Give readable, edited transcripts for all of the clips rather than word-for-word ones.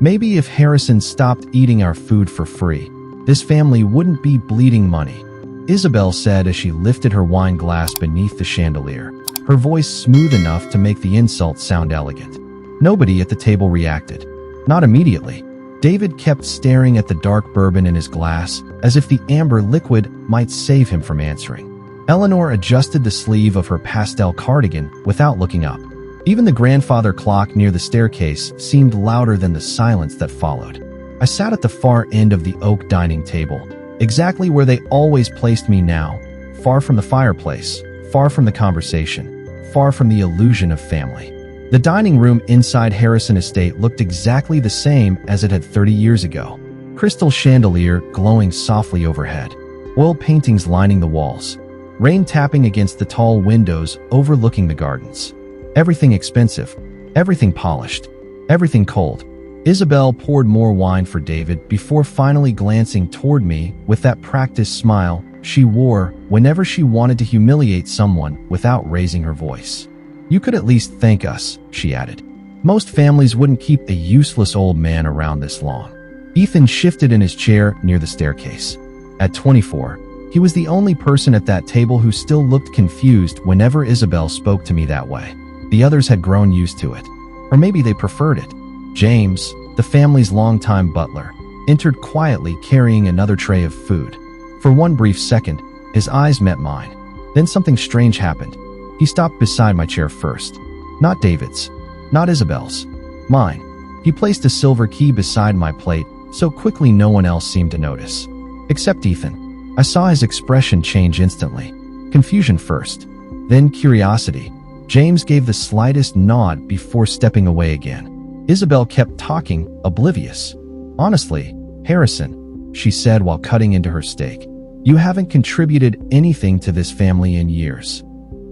Maybe if Harrison stopped eating our food for free, this family wouldn't be bleeding money, Isabel said as she lifted her wine glass beneath the chandelier, her voice smooth enough to make the insult sound elegant. Nobody at the table reacted. Not immediately. David kept staring at the dark bourbon in his glass, as if the amber liquid might save him from answering. Eleanor adjusted the sleeve of her pastel cardigan without looking up. Even the grandfather clock near the staircase seemed louder than the silence that followed. I sat at the far end of the oak dining table, exactly where they always placed me now, far from the fireplace, far from the conversation, far from the illusion of family. The dining room inside Harrison Estate looked exactly the same as it had 30 years ago. Crystal chandelier glowing softly overhead, oil paintings lining the walls, rain tapping against the tall windows overlooking the gardens. Everything expensive, everything polished, everything cold. Isabel poured more wine for David before finally glancing toward me with that practiced smile she wore whenever she wanted to humiliate someone without raising her voice. "You could at least thank us," she added. "Most families wouldn't keep a useless old man around this long." Ethan shifted in his chair near the staircase. At 24, he was the only person at that table who still looked confused whenever Isabel spoke to me that way. The others had grown used to it. Or maybe they preferred it. James, the family's longtime butler, entered quietly carrying another tray of food. For one brief second, his eyes met mine. Then something strange happened. He stopped beside my chair first. Not David's. Not Isabel's. Mine. He placed a silver key beside my plate so quickly no one else seemed to notice. Except Ethan. I saw his expression change instantly. Confusion first. Then curiosity. James gave the slightest nod before stepping away again. Isabel kept talking, oblivious. "Honestly, Harrison," she said while cutting into her steak, "you haven't contributed anything to this family in years."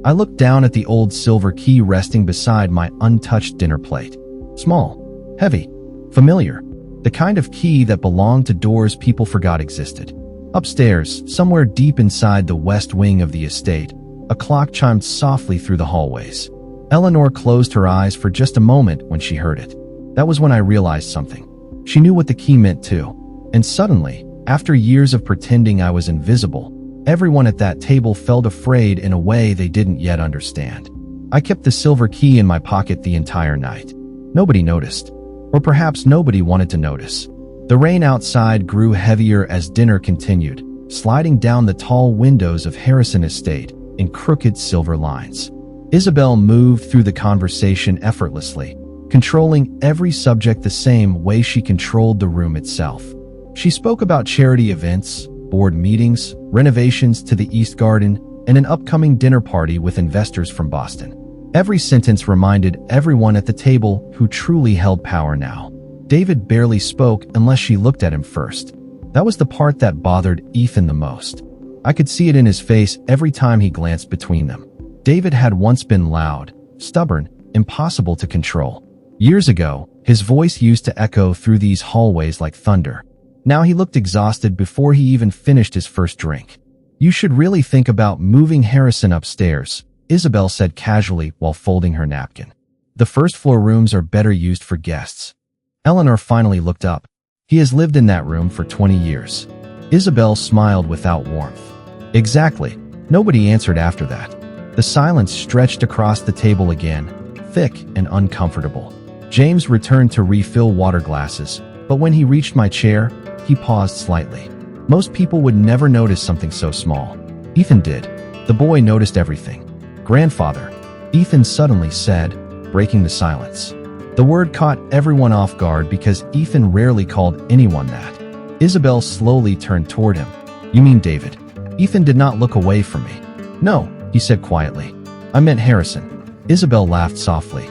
I looked down at the old silver key resting beside my untouched dinner plate. Small, heavy, familiar. The kind of key that belonged to doors people forgot existed. Upstairs, somewhere deep inside the west wing of the estate, a clock chimed softly through the hallways. Eleanor closed her eyes for just a moment when she heard it. That was when I realized something. She knew what the key meant too. And suddenly, after years of pretending I was invisible, everyone at that table felt afraid in a way they didn't yet understand. I kept the silver key in my pocket the entire night. Nobody noticed. Or perhaps nobody wanted to notice. The rain outside grew heavier as dinner continued, sliding down the tall windows of Harrison Estate in crooked silver lines. Isabel moved through the conversation effortlessly, controlling every subject the same way she controlled the room itself. She spoke about charity events, board meetings, renovations to the East Garden, and an upcoming dinner party with investors from Boston. Every sentence reminded everyone at the table who truly held power now. David barely spoke unless she looked at him first. That was the part that bothered Ethan the most. I could see it in his face every time he glanced between them. David had once been loud, stubborn, impossible to control. Years ago, his voice used to echo through these hallways like thunder. Now he looked exhausted before he even finished his first drink. "You should really think about moving Harrison upstairs," Isabel said casually while folding her napkin. "The first-floor rooms are better used for guests." Eleanor finally looked up. "He has lived in that room for 20 years. Isabel smiled without warmth. "Exactly." Nobody answered after that. The silence stretched across the table again, thick and uncomfortable. James returned to refill water glasses, but when he reached my chair, he paused slightly. Most people would never notice something so small. Ethan did. The boy noticed everything. "Grandfather," Ethan suddenly said, breaking the silence. The word caught everyone off guard because Ethan rarely called anyone that. Isabel slowly turned toward him. "You mean David?" Ethan did not look away from me. "No," he said quietly. "I meant Harrison." Isabel laughed softly,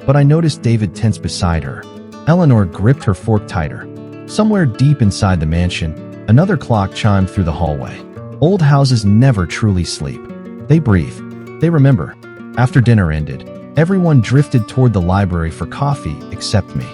but I noticed David tense beside her. Eleanor gripped her fork tighter. Somewhere deep inside the mansion, another clock chimed through the hallway. Old houses never truly sleep. They breathe. They remember. After dinner ended, everyone drifted toward the library for coffee except me.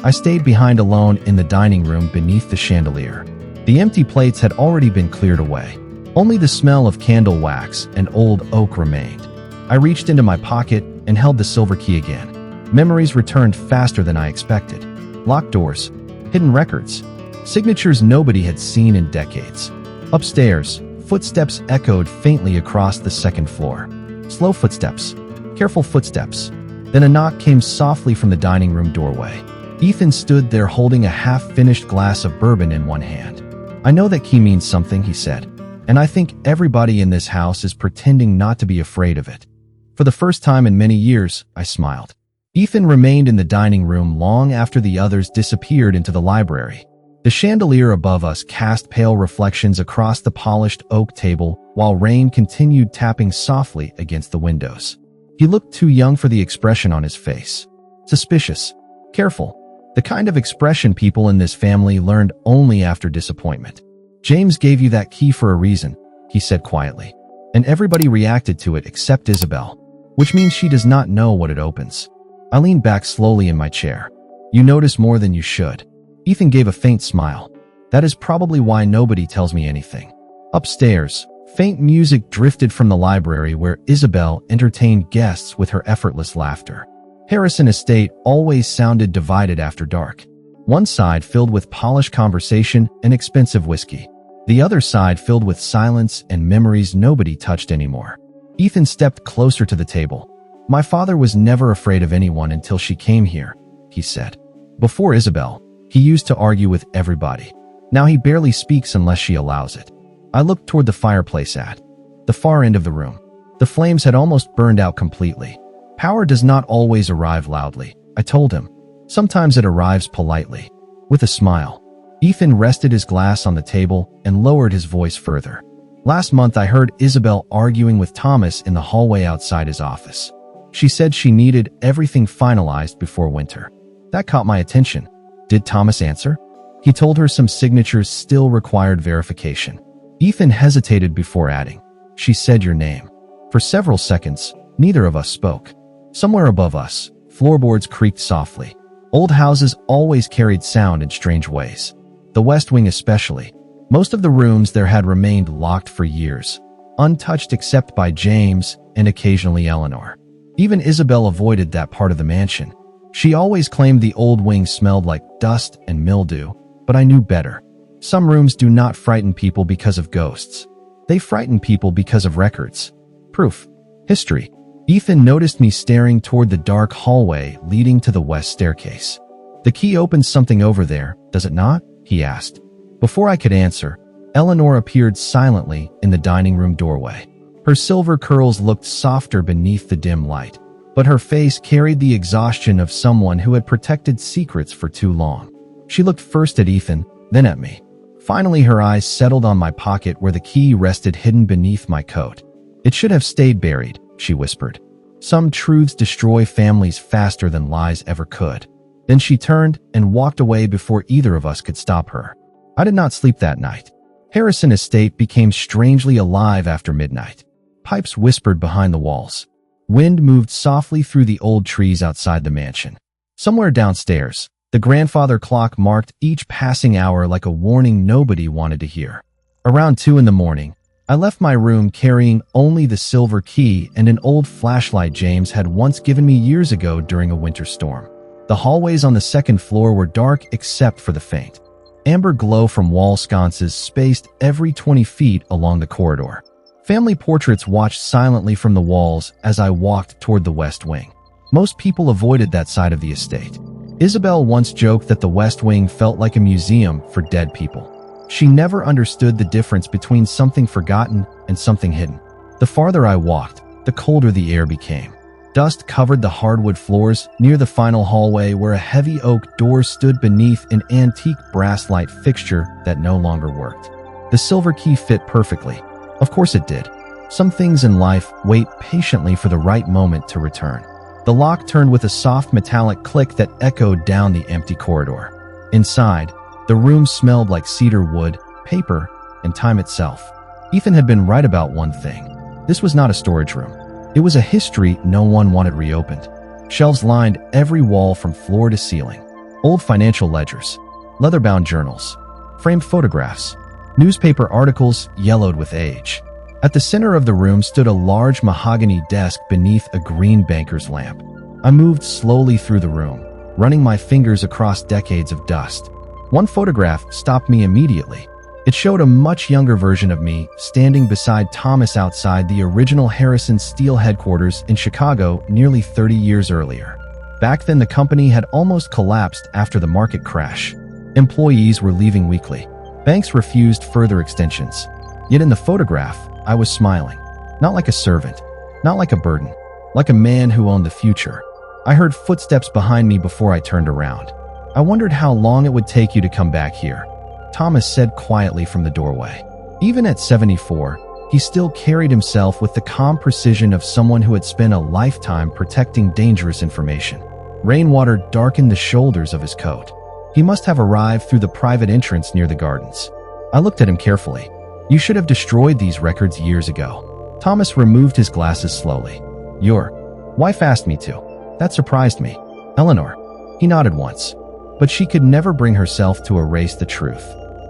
I stayed behind alone in the dining room beneath the chandelier. The empty plates had already been cleared away. Only the smell of candle wax and old oak remained. I reached into my pocket and held the silver key again. Memories returned faster than I expected. Locked doors, hidden records, signatures nobody had seen in decades. Upstairs, footsteps echoed faintly across the second floor. Slow footsteps, careful footsteps. Then a knock came softly from the dining room doorway. Ethan stood there holding a half-finished glass of bourbon in one hand. "I know that key means something," he said, "and I think everybody in this house is pretending not to be afraid of it." For the first time in many years, I smiled. Ethan remained in the dining room long after the others disappeared into the library. The chandelier above us cast pale reflections across the polished oak table while rain continued tapping softly against the windows. He looked too young for the expression on his face. Suspicious, careful, the kind of expression people in this family learned only after disappointment. "James gave you that key for a reason," he said quietly, "and everybody reacted to it except Isabel, which means she does not know what it opens." I leaned back slowly in my chair. "You notice more than you should." Ethan gave a faint smile. "That is probably why nobody tells me anything." Upstairs, faint music drifted from the library where Isabel entertained guests with her effortless laughter. Harrison Estate always sounded divided after dark. One side filled with polished conversation and expensive whiskey. The other side filled with silence and memories nobody touched anymore. Ethan stepped closer to the table. "My father was never afraid of anyone until she came here," he said. "Before Isabel, he used to argue with everybody. Now he barely speaks unless she allows it." I looked toward the fireplace at the far end of the room. The flames had almost burned out completely. "Power does not always arrive loudly," I told him. "Sometimes it arrives politely." With a smile, Ethan rested his glass on the table and lowered his voice further. "Last month I heard Isabel arguing with Thomas in the hallway outside his office. She said she needed everything finalized before winter. That caught my attention. Did Thomas answer?" "He told her some signatures still required verification." Ethan hesitated before adding, "She said your name." For several seconds, neither of us spoke. Somewhere above us, floorboards creaked softly. Old houses always carried sound in strange ways. The West Wing especially. Most of the rooms there had remained locked for years, untouched except by James and occasionally Eleanor. Even Isabel avoided that part of the mansion. She always claimed the old wing smelled like dust and mildew, but I knew better. Some rooms do not frighten people because of ghosts. They frighten people because of records. Proof. History. Ethan noticed me staring toward the dark hallway leading to the west staircase. "The key opens something over there, does it not?" he asked. Before I could answer, Eleanor appeared silently in the dining room doorway. Her silver curls looked softer beneath the dim light, but her face carried the exhaustion of someone who had protected secrets for too long. She looked first at Ethan, then at me. Finally, her eyes settled on my pocket where the key rested hidden beneath my coat. "It should have stayed buried," she whispered. "Some truths destroy families faster than lies ever could." Then she turned and walked away before either of us could stop her. I did not sleep that night. Harrison Estate became strangely alive after midnight. Pipes whispered behind the walls. Wind moved softly through the old trees outside the mansion. Somewhere downstairs, the grandfather clock marked each passing hour like a warning nobody wanted to hear. Around 2 a.m, I left my room carrying only the silver key and an old flashlight James had once given me years ago during a winter storm. The hallways on the second floor were dark except for the faint amber glow from wall sconces spaced every 20 feet along the corridor. Family portraits watched silently from the walls as I walked toward the West Wing. Most people avoided that side of the estate. Isabel once joked that the West Wing felt like a museum for dead people. She never understood the difference between something forgotten and something hidden. The farther I walked, the colder the air became. Dust covered the hardwood floors near the final hallway where a heavy oak door stood beneath an antique brass light fixture that no longer worked. The silver key fit perfectly. Of course it did. Some things in life wait patiently for the right moment to return. The lock turned with a soft metallic click that echoed down the empty corridor. Inside, the room smelled like cedar wood, paper, and time itself. Ethan had been right about one thing. This was not a storage room. It was a history no one wanted reopened. Shelves lined every wall from floor to ceiling. Old financial ledgers, leather-bound journals, framed photographs, newspaper articles yellowed with age. At the center of the room stood a large mahogany desk beneath a green banker's lamp. I moved slowly through the room, running my fingers across decades of dust. One photograph stopped me immediately. It showed a much younger version of me standing beside Thomas outside the original Harrison Steel headquarters in Chicago nearly 30 years earlier. Back then, the company had almost collapsed after the market crash. Employees were leaving weekly. Banks refused further extensions. Yet in the photograph, I was smiling. Not like a servant, not like a burden, like a man who owned the future. I heard footsteps behind me before I turned around. I wondered how long it would take you to come back here, Thomas said quietly from the doorway. Even at 74, he still carried himself with the calm precision of someone who had spent a lifetime protecting dangerous information. Rainwater darkened the shoulders of his coat. He must have arrived through the private entrance near the gardens. I looked at him carefully. You should have destroyed these records years ago. Thomas removed his glasses slowly. Your wife asked me to. That surprised me. Eleanor. He nodded once. But she could never bring herself to erase the truth.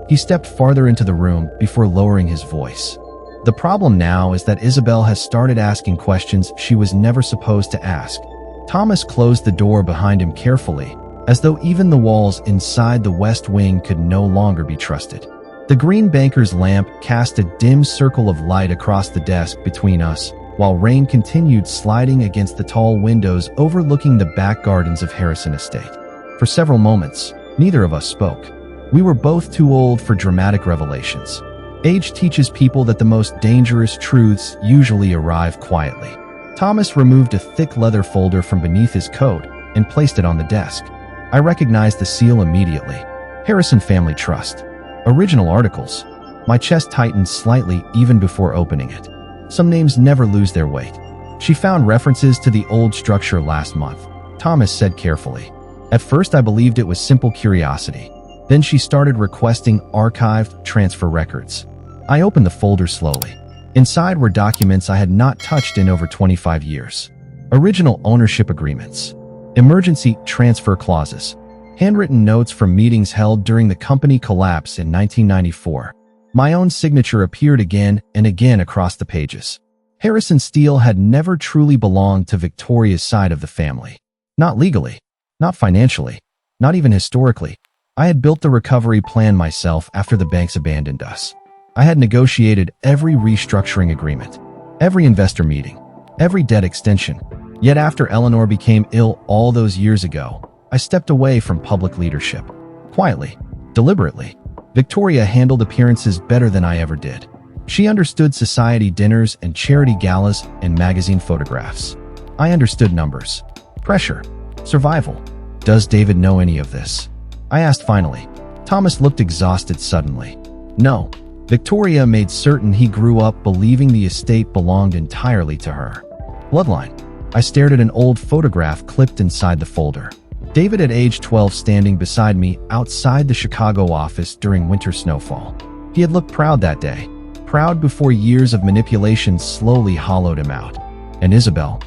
He stepped farther into the room before lowering his voice. The problem now is that Isabel has started asking questions she was never supposed to ask. Thomas closed the door behind him carefully, as though even the walls inside the West Wing could no longer be trusted. The green banker's lamp cast a dim circle of light across the desk between us, while rain continued sliding against the tall windows overlooking the back gardens of Harrison Estate. For several moments, neither of us spoke. We were both too old for dramatic revelations. Age teaches people that the most dangerous truths usually arrive quietly. Thomas removed a thick leather folder from beneath his coat and placed it on the desk. I recognized the seal immediately. Harrison Family Trust. Original articles. My chest tightened slightly even before opening it. Some names never lose their weight. She found references to the old structure last month, Thomas said carefully. At first I believed it was simple curiosity. Then she started requesting archived transfer records. I opened the folder slowly. Inside were documents I had not touched in over 25 years. Original ownership agreements. Emergency transfer clauses. Handwritten notes from meetings held during the company collapse in 1994. My own signature appeared again and again across the pages. Harrison Steel had never truly belonged to Victoria's side of the family. Not legally. Not financially. Not even historically. I had built the recovery plan myself after the banks abandoned us. I had negotiated every restructuring agreement, every investor meeting, every debt extension. Yet after Eleanor became ill all those years ago, I stepped away from public leadership. Quietly, deliberately. Victoria handled appearances better than I ever did. She understood society dinners and charity galas and magazine photographs. I understood numbers, pressure, survival. Does David know any of this? I asked finally. Thomas looked exhausted suddenly. No. Victoria made certain he grew up believing the estate belonged entirely to her. Bloodline. I stared at an old photograph clipped inside the folder. David at age 12 standing beside me outside the Chicago office during winter snowfall. He had looked proud that day. Proud before years of manipulation slowly hollowed him out. And Isabel?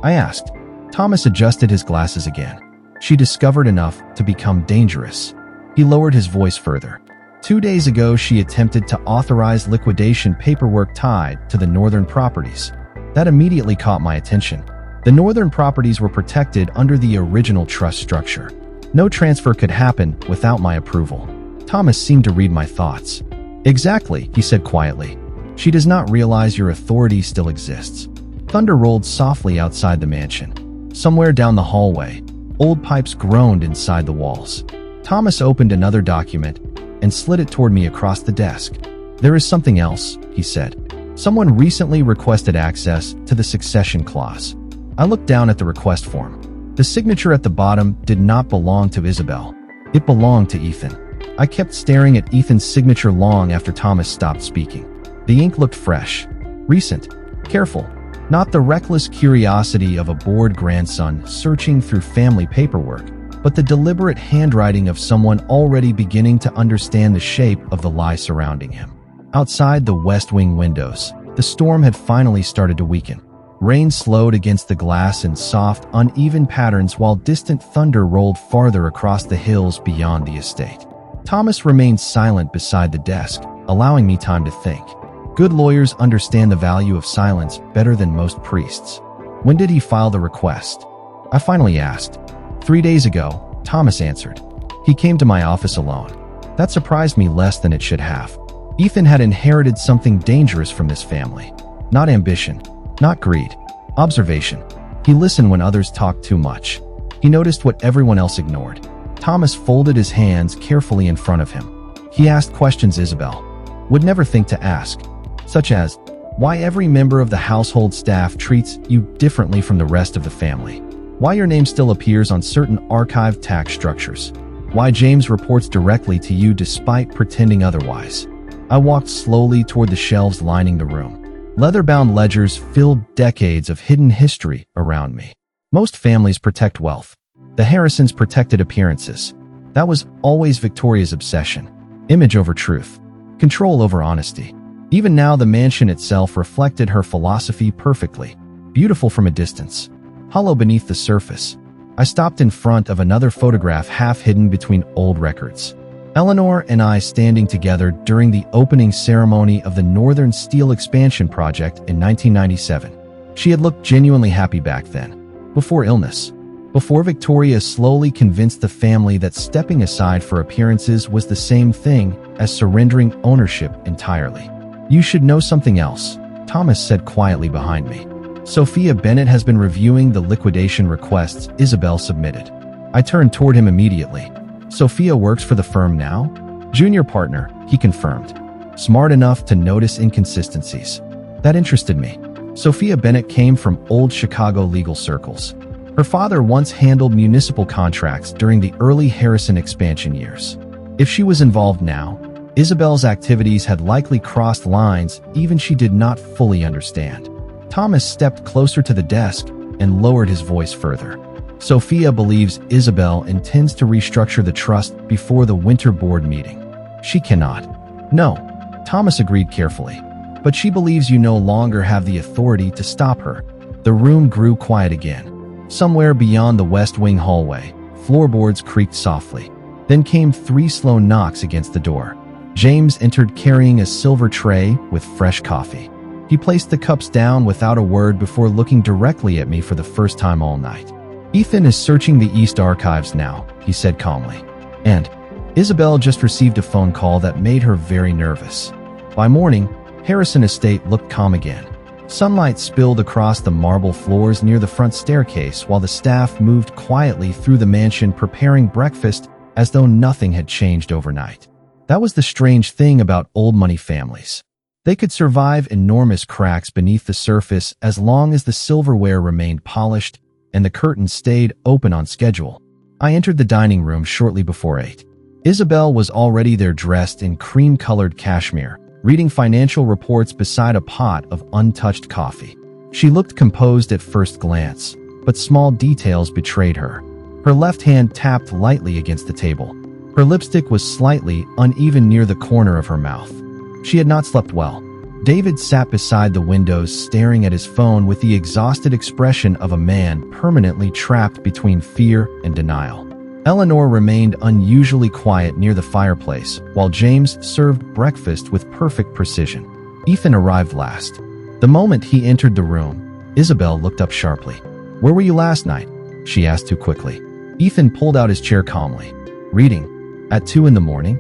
I asked. Thomas adjusted his glasses again. She discovered enough to become dangerous. He lowered his voice further. 2 days ago, she attempted to authorize liquidation paperwork tied to the Northern properties. That immediately caught my attention. The Northern properties were protected under the original trust structure. No transfer could happen without my approval. Thomas seemed to read my thoughts. Exactly, he said quietly. She does not realize your authority still exists. Thunder rolled softly outside the mansion. Somewhere down the hallway, old pipes groaned inside the walls. Thomas opened another document and slid it toward me across the desk. There is something else, he said. Someone recently requested access to the succession clause. I looked down at the request form. The signature at the bottom did not belong to Isabel. It belonged to Ethan. I kept staring at Ethan's signature long after Thomas stopped speaking. The ink looked fresh, recent, careful. Not the reckless curiosity of a bored grandson searching through family paperwork, but the deliberate handwriting of someone already beginning to understand the shape of the lie surrounding him. Outside the West Wing windows, the storm had finally started to weaken. Rain slowed against the glass in soft, uneven patterns while distant thunder rolled farther across the hills beyond the estate. Thomas remained silent beside the desk, allowing me time to think. Good lawyers understand the value of silence better than most priests. When did he file the request? I finally asked. 3 days ago, Thomas answered. He came to my office alone. That surprised me less than it should have. Ethan had inherited something dangerous from this family. Not ambition, not greed, observation. He listened when others talked too much. He noticed what everyone else ignored. Thomas folded his hands carefully in front of him. He asked questions Isabel would never think to ask, such as, why every member of the household staff treats you differently from the rest of the family. Why your name still appears on certain archived tax structures. Why James reports directly to you despite pretending otherwise. I walked slowly toward the shelves lining the room. Leather-bound ledgers filled decades of hidden history around me. Most families protect wealth. The Harrisons protected appearances. That was always Victoria's obsession. Image over truth. Control over honesty. Even now, the mansion itself reflected her philosophy perfectly. Beautiful from a distance. Hollow beneath the surface. I stopped in front of another photograph half hidden between old records. Eleanor and I standing together during the opening ceremony of the Northern Steel Expansion Project in 1997. She had looked genuinely happy back then. Before illness. Before Victoria slowly convinced the family that stepping aside for appearances was the same thing as surrendering ownership entirely. You should know something else, Thomas said quietly behind me. Sophia Bennett has been reviewing the liquidation requests Isabel submitted. I turned toward him immediately. Sophia works for the firm now? Junior partner, he confirmed. Smart enough to notice inconsistencies. That interested me. Sophia Bennett came from old Chicago legal circles. Her father once handled municipal contracts during the early Harrison expansion years. If she was involved now, Isabel's activities had likely crossed lines even she did not fully understand. Thomas stepped closer to the desk and lowered his voice further. Sophia believes Isabel intends to restructure the trust before the winter board meeting. She cannot. No, Thomas agreed carefully. But she believes you no longer have the authority to stop her. The room grew quiet again. Somewhere beyond the West Wing hallway, floorboards creaked softly. Then came 3 slow knocks against the door. James entered carrying a silver tray with fresh coffee. He placed the cups down without a word before looking directly at me for the first time all night. Ethan is searching the East Archives now, he said calmly. And Isabel just received a phone call that made her very nervous. By morning, Harrison Estate looked calm again. Sunlight spilled across the marble floors near the front staircase while the staff moved quietly through the mansion preparing breakfast as though nothing had changed overnight. That was the strange thing about old money families. They could survive enormous cracks beneath the surface as long as the silverware remained polished and the curtains stayed open on schedule. I entered the dining room shortly before 8. Isabel was already there dressed in cream-colored cashmere, reading financial reports beside a pot of untouched coffee. She looked composed at first glance, but small details betrayed her. Her left hand tapped lightly against the table. Her lipstick was slightly uneven near the corner of her mouth. She had not slept well. David sat beside the windows staring at his phone with the exhausted expression of a man permanently trapped between fear and denial. Eleanor remained unusually quiet near the fireplace, while James served breakfast with perfect precision. Ethan arrived last. The moment he entered the room, Isabel looked up sharply. "Where were you last night?" she asked too quickly. Ethan pulled out his chair calmly. "Reading. At 2 in the morning?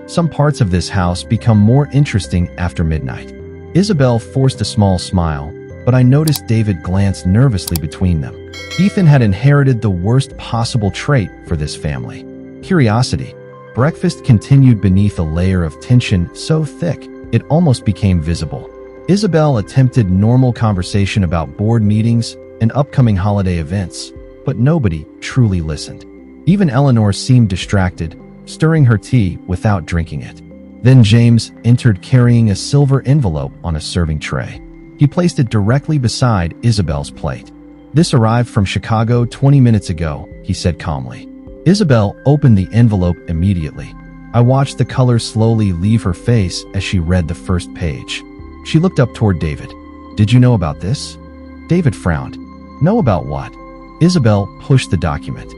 Some parts of this house become more interesting after midnight." Isabel forced a small smile, but I noticed David glance nervously between them. Ethan had inherited the worst possible trait for this family: curiosity. Breakfast continued beneath a layer of tension so thick it almost became visible. Isabel attempted normal conversation about board meetings and upcoming holiday events, but nobody truly listened. Even Eleanor seemed distracted, stirring her tea without drinking it. Then James entered carrying a silver envelope on a serving tray. He placed it directly beside Isabel's plate. "This arrived from Chicago 20 minutes ago," he said calmly. Isabel opened the envelope immediately. I watched the color slowly leave her face as she read the first page. She looked up toward David. "Did you know about this?" David frowned. "Know about what?" Isabel pushed the document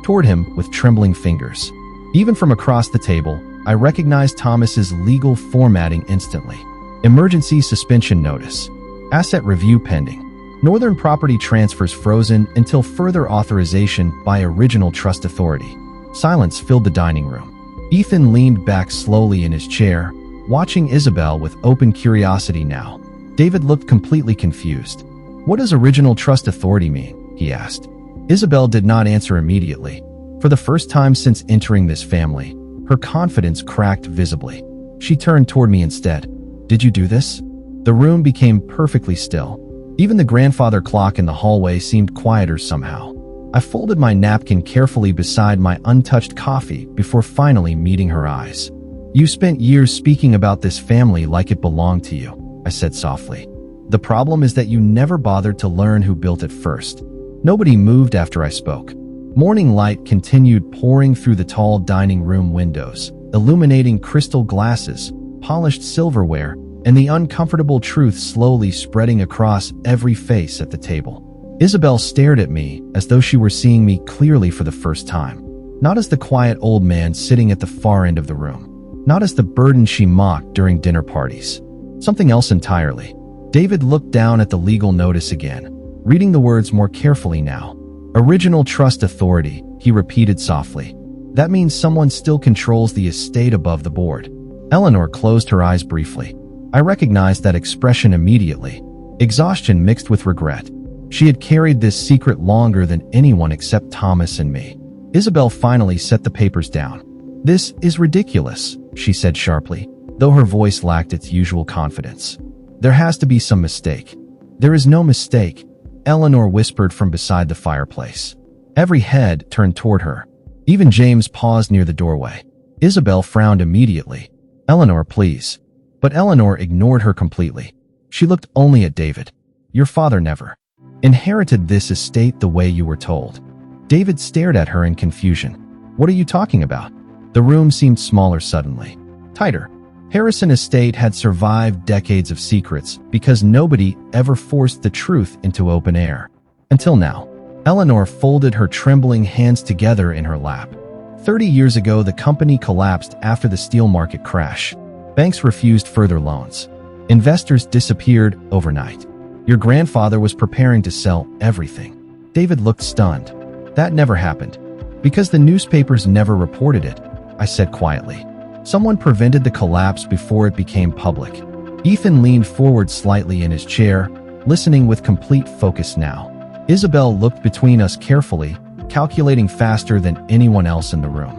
toward him with trembling fingers. Even from across the table, I recognized Thomas's legal formatting instantly. Emergency suspension notice. Asset review pending. Northern property transfers frozen until further authorization by original trust authority. Silence filled the dining room. Ethan leaned back slowly in his chair, watching Isabel with open curiosity now. David looked completely confused. "What does original trust authority mean?" he asked. Isabel did not answer immediately. For the first time since entering this family, her confidence cracked visibly. She turned toward me instead. "Did you do this?" The room became perfectly still. Even the grandfather clock in the hallway seemed quieter somehow. I folded my napkin carefully beside my untouched coffee before finally meeting her eyes. "You spent years speaking about this family like it belonged to you," I said softly. "The problem is that you never bothered to learn who built it first." Nobody moved after I spoke. Morning light continued pouring through the tall dining room windows, illuminating crystal glasses, polished silverware, and the uncomfortable truth slowly spreading across every face at the table. Isabel stared at me as though she were seeing me clearly for the first time. Not as the quiet old man sitting at the far end of the room. Not as the burden she mocked during dinner parties. Something else entirely. David looked down at the legal notice again, reading the words more carefully now. "Original trust authority," he repeated softly. "That means someone still controls the estate above the board." Eleanor closed her eyes briefly. I recognized that expression immediately. Exhaustion mixed with regret. She had carried this secret longer than anyone except Thomas and me. Isabel finally set the papers down. "This is ridiculous," she said sharply, though her voice lacked its usual confidence. "There has to be some mistake." "There is no mistake," Eleanor whispered from beside the fireplace. Every head turned toward her. Even James paused near the doorway. Isabel frowned immediately. "Eleanor, please." But Eleanor ignored her completely. She looked only at David. "Your father never inherited this estate the way you were told." David stared at her in confusion. "What are you talking about?" The room seemed smaller suddenly. Tighter. Harrison Estate had survived decades of secrets because nobody ever forced the truth into open air. Until now. Eleanor folded her trembling hands together in her lap. 30 years ago, the company collapsed after the steel market crash. Banks refused further loans. Investors disappeared overnight. Your grandfather was preparing to sell everything. David looked stunned. "That never happened." "Because the newspapers never reported it," I said quietly. "Someone prevented the collapse before it became public." Ethan leaned forward slightly in his chair, listening with complete focus now. Isabel looked between us carefully, calculating faster than anyone else in the room.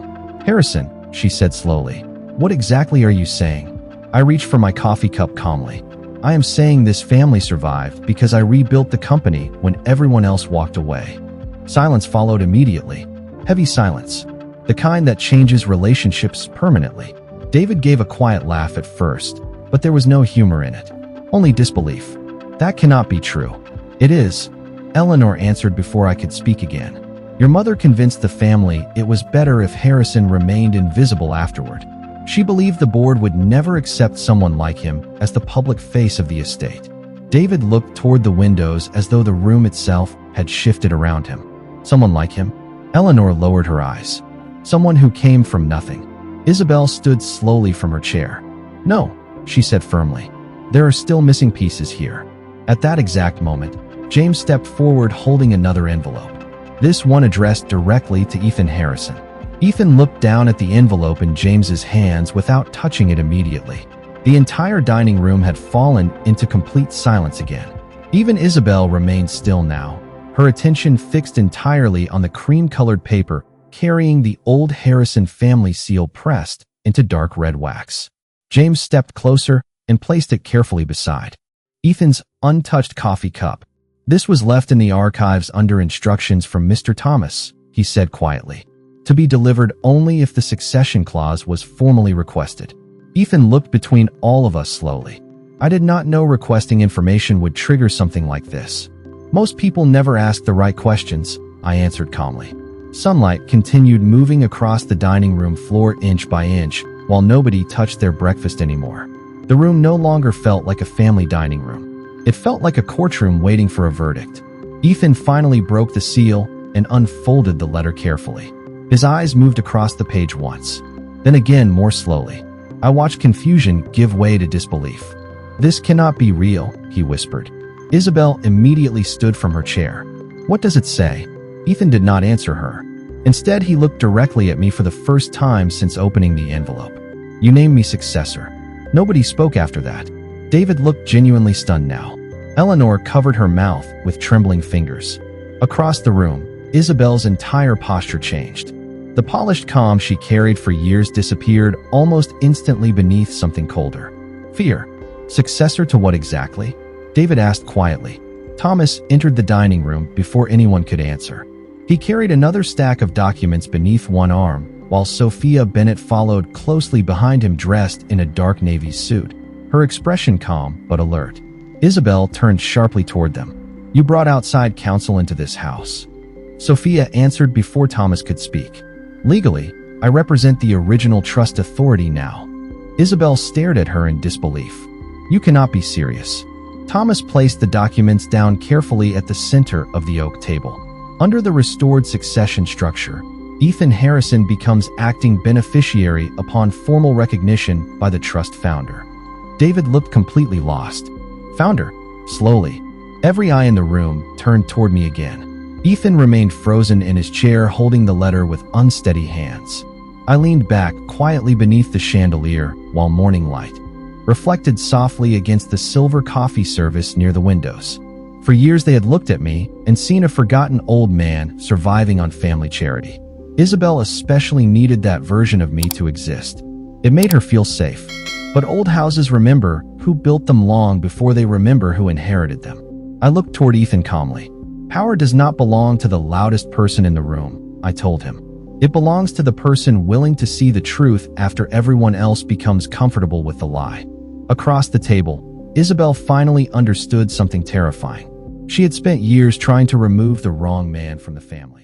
"Harrison," she said slowly, "what exactly are you saying?" I reached for my coffee cup calmly. "I am saying this family survived because I rebuilt the company when everyone else walked away." Silence followed immediately. Heavy silence. The kind that changes relationships permanently. David gave a quiet laugh at first, but there was no humor in it. Only disbelief. "That cannot be true." "It is," Eleanor answered before I could speak again. "Your mother convinced the family it was better if Harrison remained invisible afterward. She believed the board would never accept someone like him as the public face of the estate." David looked toward the windows as though the room itself had shifted around him. "Someone like him?" Eleanor lowered her eyes. "Someone who came from nothing." Isabel stood slowly from her chair. "No," she said firmly. "There are still missing pieces here." At that exact moment, James stepped forward holding another envelope. This one addressed directly to Ethan Harrison. Ethan looked down at the envelope in James's hands without touching it immediately. The entire dining room had fallen into complete silence again. Even Isabel remained still now, her attention fixed entirely on the cream-colored paper carrying the old Harrison family seal pressed into dark red wax. James stepped closer and placed it carefully beside Ethan's untouched coffee cup. "This was left in the archives under instructions from Mr. Thomas," he said quietly. "To be delivered only if the succession clause was formally requested." Ethan looked between all of us slowly. I did not know requesting information would trigger something like this. "Most people never ask the right questions," I answered calmly. Sunlight continued moving across the dining room floor inch by inch while nobody touched their breakfast anymore. The room no longer felt like a family dining room. It felt like a courtroom waiting for a verdict. Ethan finally broke the seal and unfolded the letter carefully. His eyes moved across the page once, then again more slowly. I watched confusion give way to disbelief. "This cannot be real," he whispered. Isabel immediately stood from her chair. "What does it say?" Ethan did not answer her. Instead, he looked directly at me for the first time since opening the envelope. You named me successor. Nobody spoke after that. David looked genuinely stunned now. Eleanor covered her mouth with trembling fingers. Across the room, Isabel's entire posture changed. The polished calm she carried for years disappeared almost instantly beneath something colder. Fear. Successor to what exactly? David asked quietly. Thomas entered the dining room before anyone could answer. He carried another stack of documents beneath one arm, while Sophia Bennett followed closely behind him dressed in a dark navy suit, her expression calm but alert. Isabel turned sharply toward them. You brought outside counsel into this house. Sophia answered before Thomas could speak. Legally, I represent the original trust authority now. Isabel stared at her in disbelief. You cannot be serious. Thomas placed the documents down carefully at the center of the oak table. Under the restored succession structure, Ethan Harrison becomes acting beneficiary upon formal recognition by the trust founder. David looked completely lost. Founder? Slowly. Every eye in the room turned toward me again. Ethan remained frozen in his chair holding the letter with unsteady hands. I leaned back quietly beneath the chandelier while morning light reflected softly against the silver coffee service near the windows. For years they had looked at me and seen a forgotten old man surviving on family charity. Isabel especially needed that version of me to exist. It made her feel safe. But old houses remember who built them long before they remember who inherited them. I looked toward Ethan calmly. Power does not belong to the loudest person in the room, I told him. It belongs to the person willing to see the truth after everyone else becomes comfortable with the lie. Across the table, Isabel finally understood something terrifying. She had spent years trying to remove the wrong man from the family.